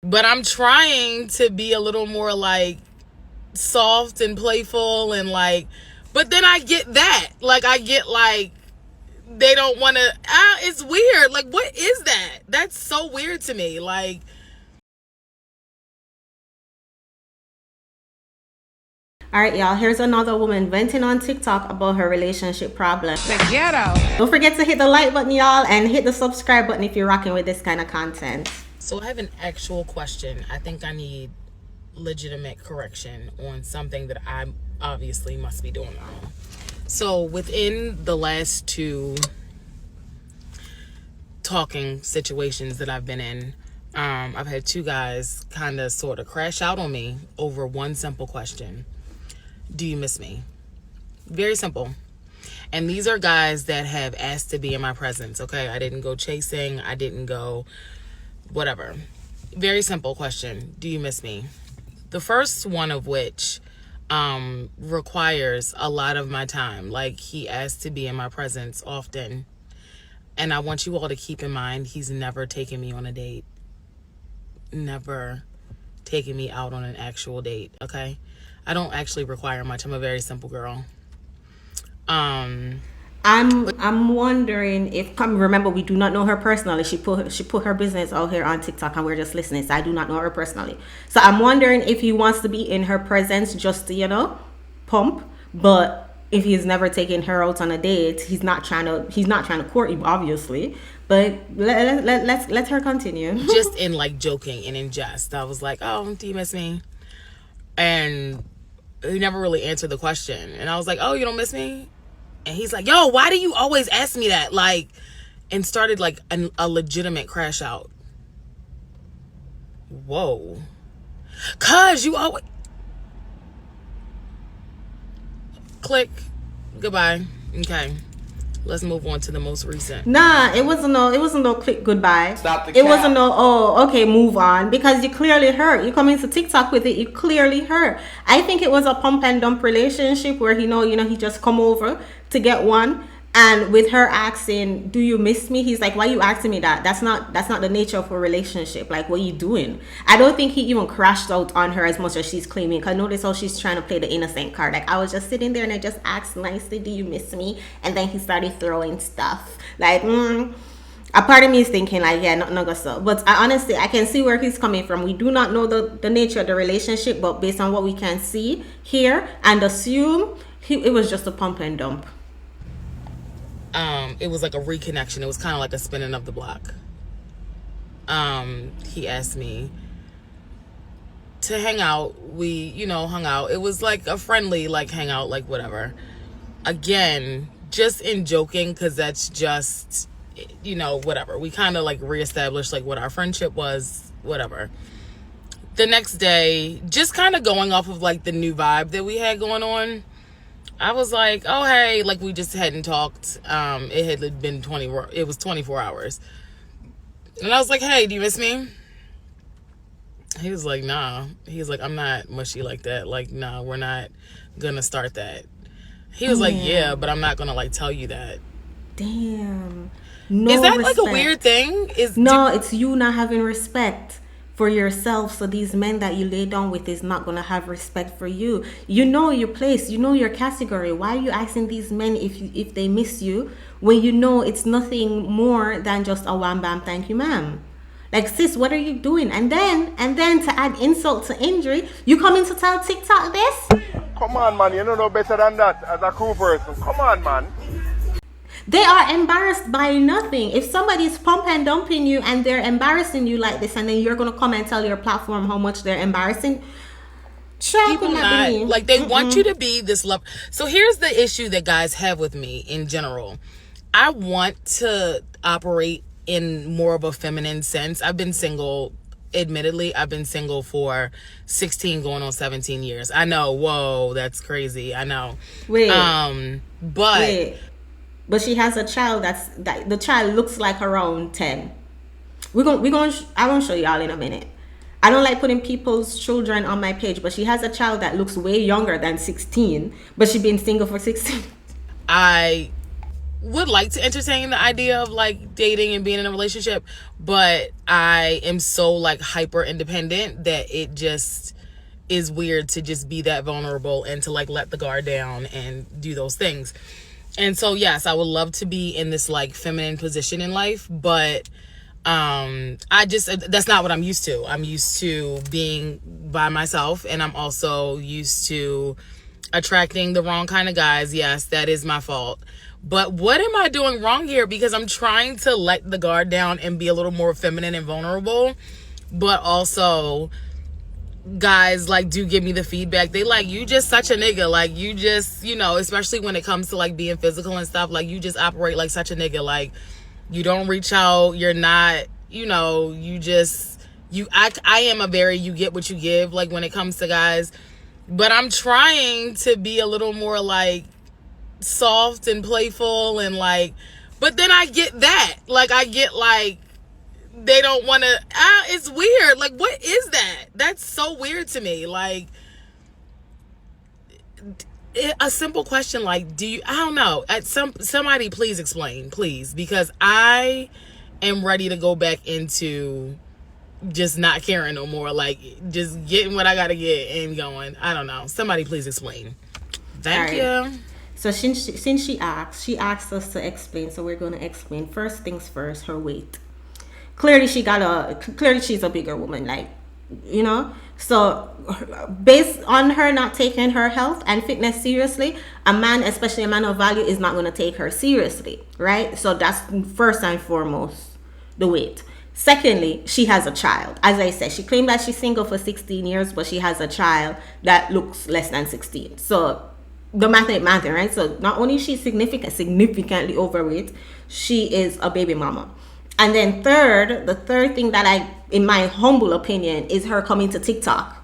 But I'm trying to be a little more like soft and playful and like, but then I get that. Like, I get like, they don't want to, it's weird. Like, what is that? That's so weird to me. Like, all right, y'all, here's another woman venting on TikTok about her relationship problem. The ghetto. Don't forget to hit the like button, y'all, and hit the subscribe button if you're rocking with this kind of content. So I have an actual question. I think I need legitimate correction on something that I obviously must be doing wrong. So within the last 2 talking situations that I've been in, I've had 2 guys kind of sort of crash out on me over one simple question. Do you miss me? Very simple. And these are guys that have asked to be in my presence, okay? I didn't go chasing. I didn't go whatever. Very simple question. Do you miss me? The first one of which requires a lot of my time. Like, he asked to be in my presence often. And I want you all to keep in mind, he's never taken me on a date. Never taken me out on an actual date, okay? I don't actually require much. I'm a very simple girl. I'm wondering if, remember, we do not know her personally. She put her business out here on TikTok and we're just listening, so I do not know her personally. So I'm wondering if he wants to be in her presence just to, pump, but if he's never taken her out on a date, he's not trying to court you, obviously. But let her continue. Just in like joking and in jest. I was like, oh, do you miss me? And he never really answered the question. And I was like, oh, you don't miss me? And he's like, yo, why do you always ask me that? Like, and started like a legitimate crash out. Whoa. Cause you always... Click. Goodbye. Okay. Let's move on to the most recent. Nah, it wasn't no click goodbye. Stop the It cap. wasn't no, oh, okay, move on. Because you clearly hurt. You come into TikTok with it, you clearly hurt. I think it was a pump and dump relationship where he just come over to get one. And with her asking, do you miss me? He's like, why you asking me that? That's not the nature of a relationship. Like, what are you doing? I don't think he even crashed out on her as much as she's claiming. Because notice how she's trying to play the innocent card. Like, I was just sitting there and I just asked nicely, do you miss me? And then he started throwing stuff. Like, a part of me is thinking like, yeah, not gonna so. But honestly, I can see where he's coming from. We do not know the nature of the relationship. But based on what we can see here and assume, it was just a pump and dump. It was like a reconnection. It was kind of like a spinning of the block. He asked me to hang out. We, hung out. It was like a friendly, like, hangout, like, whatever. Again, just in joking, because that's just, whatever. We kind of, like, reestablished, like, what our friendship was, whatever. The next day, just kind of going off of, like, the new vibe that we had going on, I was like, oh, hey, like, we just hadn't talked. It had been 24 hours. And I was like, hey, do you miss me? He was like, nah. He's like, I'm not mushy like that. Like, nah, we're not gonna start that. He was like, yeah, but I'm not gonna, like, tell you that. Damn. No Is that respect. like a weird thing? It's you not having respect for yourself. So these men that you lay down with is not gonna have respect for you. You know your place, you know your category. Why are you asking these men if they miss you when you know it's nothing more than just a wham bam thank you ma'am? Like, sis, what are you doing? And then to add insult to injury, you coming to tell TikTok this? Come on, man, you don't know better than that as a cool person. Come on, man. They are embarrassed by nothing. If somebody's pump and dumping you and they're embarrassing you like this, and then you're gonna come and tell your platform how much they're embarrassing, people not like they want you to be this love. So here's the issue that guys have with me in general. I want to operate in more of a feminine sense. I've been single. Admittedly, I've been single for 16 going on 17 years. I know. Whoa, that's crazy. I know. But she has a child that the child looks like around 10. I'm gonna show y'all in a minute. I don't like putting people's children on my page, but she has a child that looks way younger than 16, but she's been single for 16. I would like to entertain the idea of like dating and being in a relationship, but I am so like hyper independent that it just is weird to just be that vulnerable and to like let the guard down and do those things. And so yes, I would love to be in this like feminine position in life, but I just, that's not what I'm used to. I'm used to being by myself, and I'm also used to attracting the wrong kind of guys. Yes, that is my fault. But what am I doing wrong here? Because I'm trying to let the guard down and be a little more feminine and vulnerable, but also guys like do give me the feedback. They like, you just such a nigga. Like you just, you know, especially when it comes to like being physical and stuff, like you just operate like such a nigga. Like you don't reach out. You're not, you know, you just, I am a very, you get what you give, like when it comes to guys. But I'm trying to be a little more like soft and playful and like, but then I get that. Like I get like, they don't want to, it's weird. Like, what is that? That's so weird to me. Like, a simple question like, do you, I don't know. Somebody please explain, please. Because I am ready to go back into just not caring no more. Like, just getting what I got to get and going. I don't know. Somebody please explain. Thank you. So since she asked us to explain. So we're going to explain. First things first, her weight. Clearly she's a bigger woman, like, you know. So based on her not taking her health and fitness seriously, a man, especially a man of value, is not going to take her seriously, right? So that's first and foremost, the weight. Secondly, she has a child. As I said, she claimed that she's single for 16 years, but she has a child that looks less than 16. So the math ain't mathing, right? So not only is she significantly overweight, she is a baby mama. And then the third thing that in my humble opinion, is her coming to TikTok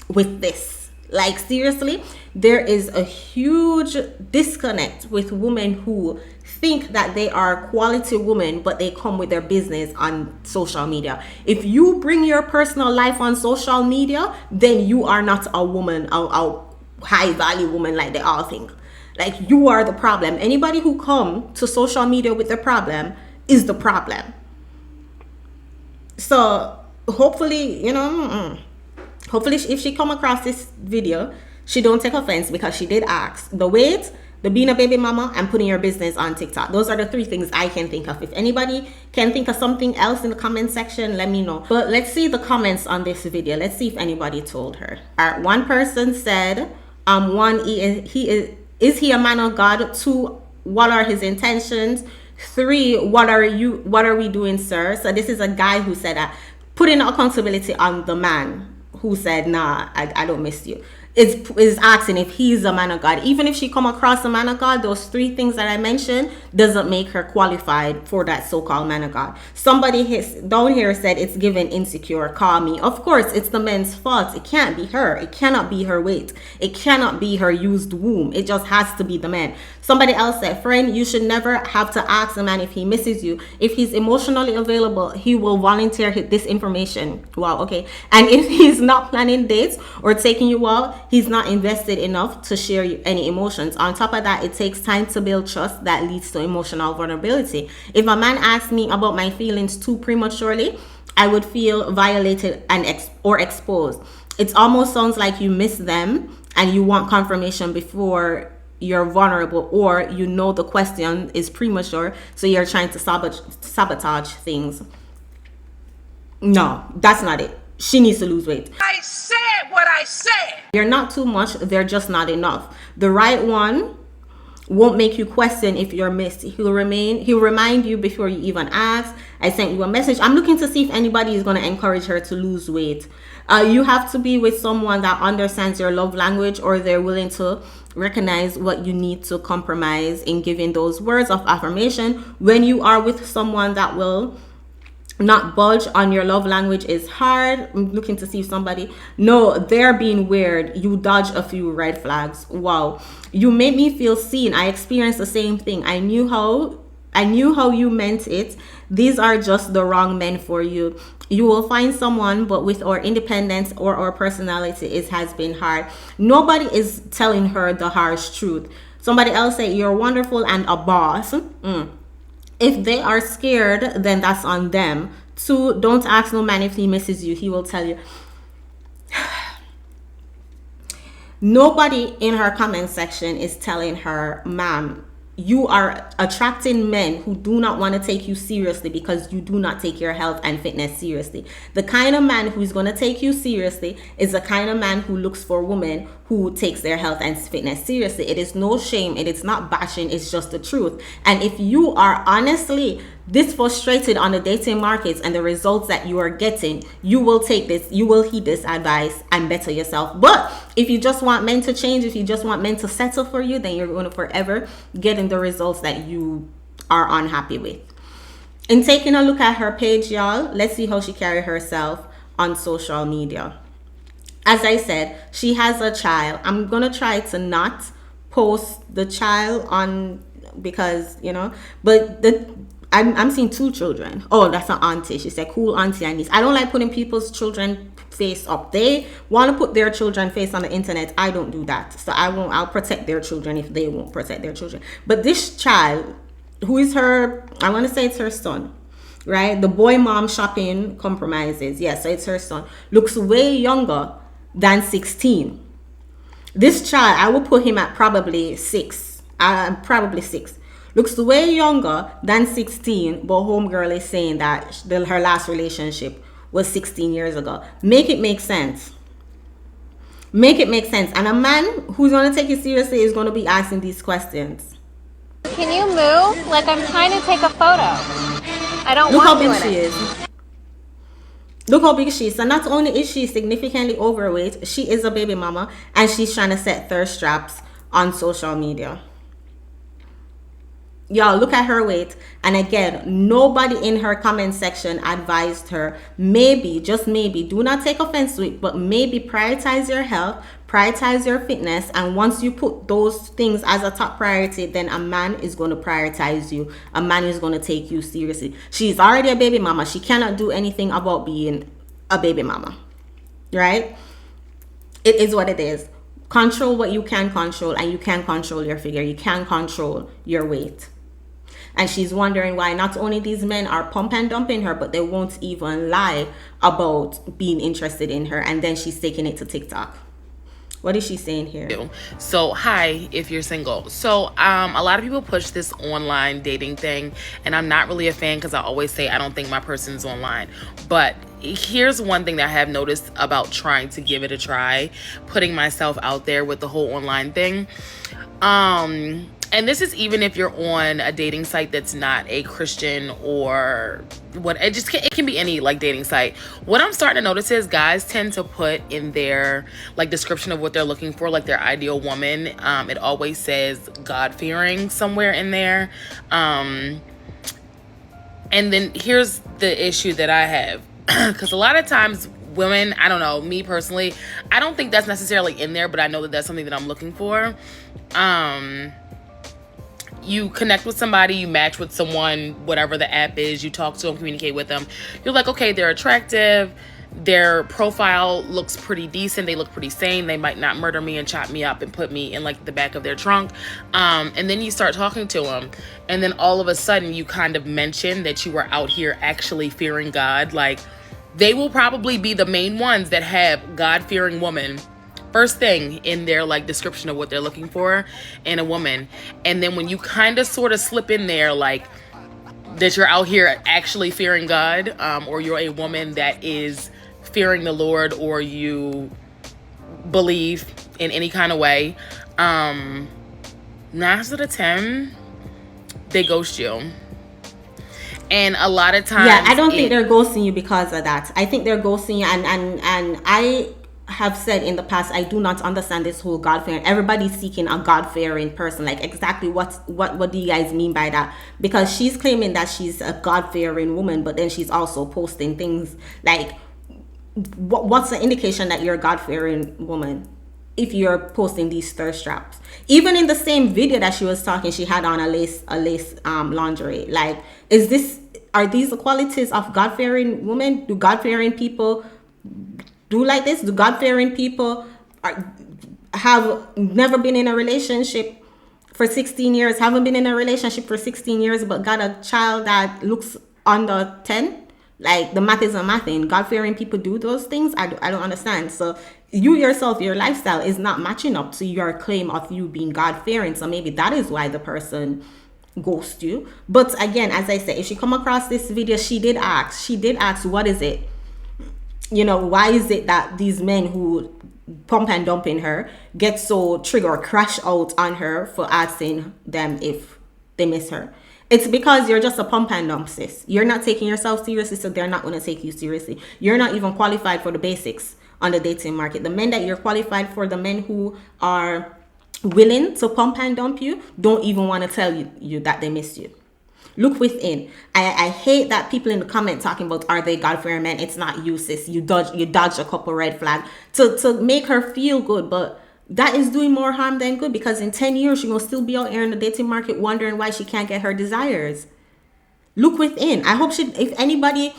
with this. Like, seriously, there is a huge disconnect with women who think that they are quality women, but they come with their business on social media. If you bring your personal life on social media, then you are not a woman, a high value woman like they all think. Like, you are the problem. Anybody who come to social media with the problem is the problem. So hopefully, you know, hopefully if she come across this video, she don't take offense, because she did ask the weight, the being a baby mama, and putting your business on TikTok. Those are the three things I can think of. If anybody can think of something else in the comment section, let me know. But let's see the comments on this video. Let's see if anybody told her. All right, one person said, one, is he a man of God? 2, what are his intentions? 3, what are we doing, sir? So this is a guy who said that, putting accountability on the man who said, nah, I don't miss you. Is asking if he's a man of God. Even if she come across a man of God, those 3 things that I mentioned doesn't make her qualified for that so-called man of God. Somebody down here said it's given insecure, call me. Of course, it's the men's fault. It can't be her. It cannot be her weight. It cannot be her used womb. It just has to be the man. Somebody else said, friend, you should never have to ask a man if he misses you. If he's emotionally available, he will volunteer this information. Wow, okay. And if he's not planning dates or taking you out, he's not invested enough to share any emotions. On top of that, it takes time to build trust that leads to emotional vulnerability. If a man asks me about my feelings too prematurely, I would feel violated or exposed. It almost sounds like you miss them and you want confirmation before you're vulnerable, or you know the question is premature, so you're trying to sabotage things. No, that's not it. She needs to lose weight. I said what I said. You're not too much, they're just not enough. The right one won't make you question if you're missed. He'll remind you before you even ask. I sent you a message. I'm looking to see if anybody is going to encourage her to lose weight. You have to be with someone that understands your love language, or they're willing to recognize what you need to compromise in giving those words of affirmation. When you are with someone that will not budge on your love language is hard. I'm looking to see if somebody, no, they're being weird. You dodge a few red flags. Wow, you made me feel seen. I experienced the same thing. I knew how you meant it. These are just the wrong men for you. You will find someone, but with our independence or our personality, it has been hard. Nobody is telling her the harsh truth. Somebody else said you're wonderful and a boss. If they are scared, then that's on them. 2, don't ask no man if he misses you. He will tell you. Nobody in her comment section is telling her, ma'am, you are attracting men who do not want to take you seriously because you do not take your health and fitness seriously. The kind of man who's going to take you seriously is the kind of man who looks for women who takes their health and fitness seriously. It is no shame. It is not bashing. It's just the truth. And if you are honestly this frustrated on the dating markets and the results that you are getting, you will take this, you will heed this advice and better yourself. But if you just want men to change, if you just want men to settle for you, then you're going to forever getting the results that you are unhappy with. In taking a look at her page, y'all, let's see how she carry herself on social media. As I said, she has a child. I'm going to try to not post the child on, because, you know, but I'm seeing 2 children. Oh, that's an auntie. She said, cool auntie and niece. I don't like putting people's children face up. They want to put their children face on the internet. I don't do that. So I'll protect their children if they won't protect their children. But this child, who is her, I want to say it's her son, right? The boy mom shopping compromises. Yeah, so it's her son. Looks way younger than 16. This child, I will put him at probably 6. Probably 6. Looks way younger than 16, but homegirl is saying that her last relationship was 16 years ago. Make it make sense. Make it make sense. And a man who's going to take it seriously is going to be asking these questions. Can you move? Like, I'm trying to take a photo. I don't Look how want big she is. Look how big she is. So not only is she significantly overweight, she is a baby mama, and she's trying to set thirst traps on social media. Y'all, look at her weight. And again, nobody in her comment section advised her, maybe, just maybe, do not take offense to it, but maybe prioritize your health, prioritize your fitness, and once you put those things as a top priority, then a man is going to prioritize you. A man is going to take you seriously. She's already a baby mama. She cannot do anything about being a baby mama, right? It is what it is. Control what you can control, and you can control your figure. You can control your weight. And she's wondering why not only these men are pump and dumping her, but they won't even lie about being interested in her. And then she's taking it to TikTok. What is she saying here? So, hi, if you're single. So, a lot of people push this online dating thing, and I'm not really a fan because I always say I don't think my person's online. But here's one thing that I have noticed about trying to give it a try, putting myself out there with the whole online thing. And this is even if you're on a dating site that's not a Christian or what, it can be any like dating site. What I'm starting to notice is guys tend to put in their like description of what they're looking for, like their ideal woman. It always says God-fearing somewhere in there. And then here's the issue that I have, because a lot of times women, I don't know, me personally, I don't think that's necessarily in there, but I know that that's something that I'm looking for. You connect with somebody, you match with someone, whatever the app is, you talk to them, communicate with them. You're like, okay, they're attractive. Their profile looks pretty decent. They look pretty sane. They might not murder me and chop me up and put me in like the back of their trunk. And then you start talking to them. And then all of a sudden you kind of mention that you are out here actually fearing God. Like, they will probably be the main ones that have God-fearing woman first thing in their like description of what they're looking for in a woman. And then when you kind of sort of slip in there like that you're out here actually fearing God, or you're a woman that is fearing the Lord, or you believe in any kind of way, 9 out of 10 they ghost you. And a lot of times, yeah, I don't think they're ghosting you because of that. I think they're ghosting you, and I have said in the past, I do not understand this whole God-fearing. Everybody's seeking a God-fearing person. Like, exactly what do you guys mean by that? Because she's claiming that she's a God-fearing woman, but then she's also posting things like, what's the indication that you're a God-fearing woman if you're posting these thirst traps? Even in the same video that she was talking, she had on a lace lingerie. Like, are these the qualities of God-fearing women? Do God-fearing people do like this? Do God-fearing people have never been in a relationship for 16 years, haven't been in a relationship for 16 years, but got a child that looks under 10. Like, the math isn't mathing. God-fearing people do those things. I don't understand. So you yourself, your lifestyle is not matching up to your claim of you being God-fearing. So maybe that is why the person ghosts you. But again, as I said, if she come across this video, she did ask, what is it? You know, why is it that these men who pump and dump in her get so triggered, crash out on her for asking them if they miss her? It's because you're just a pump and dump, sis. You're not taking yourself seriously, so they're not going to take you seriously. You're not even qualified for the basics on the dating market. The men that you're qualified for, the men who are willing to pump and dump you, don't even want to tell you that they miss you. Look within. I hate that people in the comment talking about, are they God-fearing men? It's not you, sis. You dodge a couple red flags to make her feel good, but that is doing more harm than good, because in 10 years, she's going to still be out here in the dating market wondering why she can't get her desires. Look within. I hope if anybody,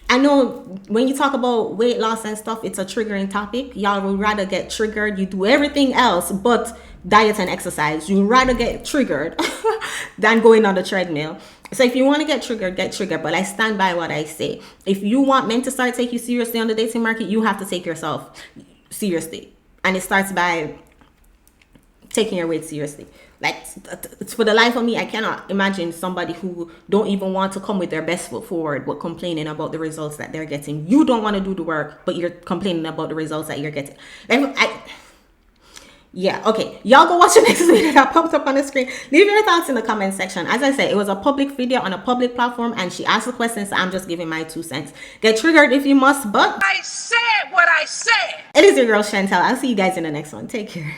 I know when you talk about weight loss and stuff, it's a triggering topic. Y'all would rather get triggered. You do everything else but diet and exercise. You'd rather get triggered than going on the treadmill. So if you want to get triggered, get triggered. But I stand by what I say. If you want men to start taking you seriously on the dating market, you have to take yourself seriously. And it starts by taking your weight seriously. Like, for the life of me, I cannot imagine somebody who don't even want to come with their best foot forward but complaining about the results that they're getting. You don't want to do the work, but you're complaining about the results that you're getting. Yeah, okay. Y'all go watch the next video that popped up on the screen. Leave your thoughts in the comment section. As I said, it was a public video on a public platform, and she asked the questions, so I'm just giving my 2 cents. Get triggered if you must, but I said what I said. it is your girl Chantel. I'll see you guys in the next one. Take care.